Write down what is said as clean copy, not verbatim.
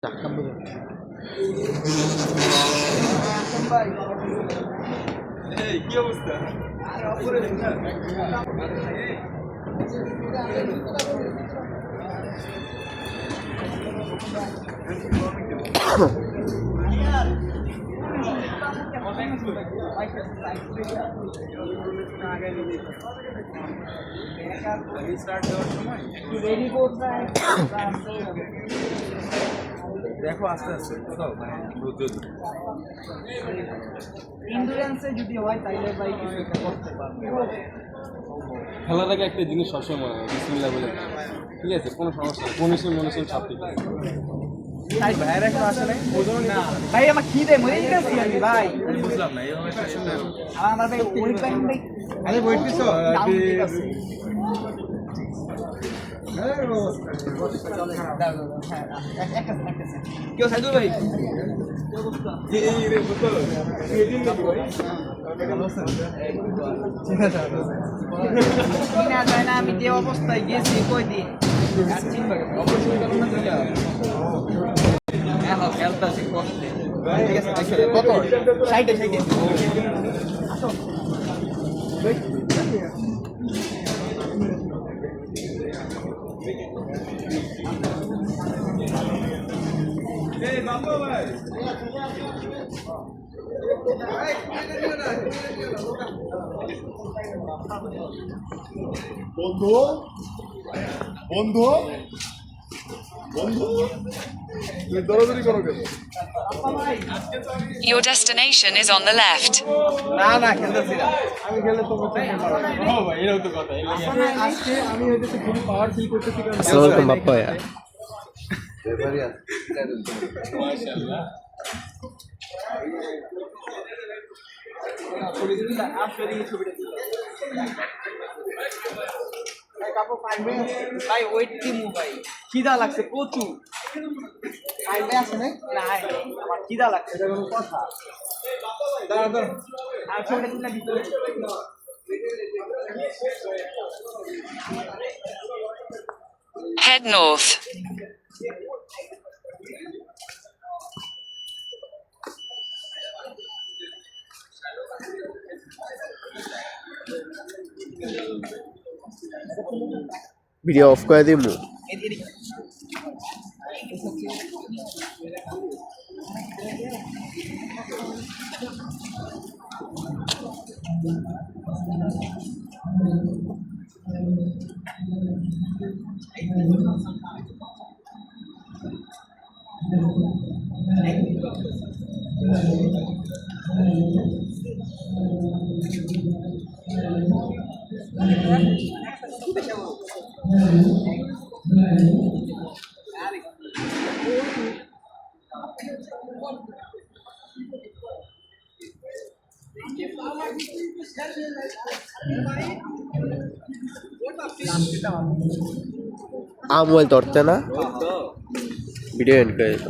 টাকা বলে কি অবস্থা? দেখো আস্তে আস্তে কোথাও মানে ইন্স্যুরেন্সে যদি হয় তাইলে ভাই কিছু একটা করতে পারবে। খেলার আগে একটা জিনিস সবসময় মনে হয় বিসমিল্লাহ বলে, ঠিক আছে? কোনো সমস্যা নেই, মনুষ্য সব ঠিক আছে। তাই ভাইয়ের একটা আসে নাই না ভাই, আমার খিদে মরে গেছে আমি ভাই। আমি বুঝলাম না এইভাবে আমার ভাই ওই টাইম ভাই আরে ওয়েট দিছো কেউ সাইদুল ভাই না যায় না, আমি যে অবস্থায় গেছি কয়দিন খেলতেছি করতে, ঠিক আছে? কত সাইডে সাইডে আসো বন্ধু বন্ধু বন্ধু তুই দৌড়াদৌড়ি করো কেন? Your destination is on the left. না না খেলতেছি না, আমি খেলে তো এটাও তো কথা। আজকে আমি হইতেছে খুবই পাওয়ার ফিল করতেছি কারণ আসসালামু আলাইকুম বাপ্পা ভাইয়া। মাশাআল্লাহ। ভাই ওয়েট দিমু ভাই, খিদা লাগছে প্রচুর। আইবে আছে না? না আমার খিদা লাগছে, এটা কোনো কথা? দাঁড়া দাঁড়া, আর ছোটে দিলা ভিতরে Head north. ভিডিও অফ করে দিমু। আমল ধরতে না ভিডিও এন্ড করে দিত।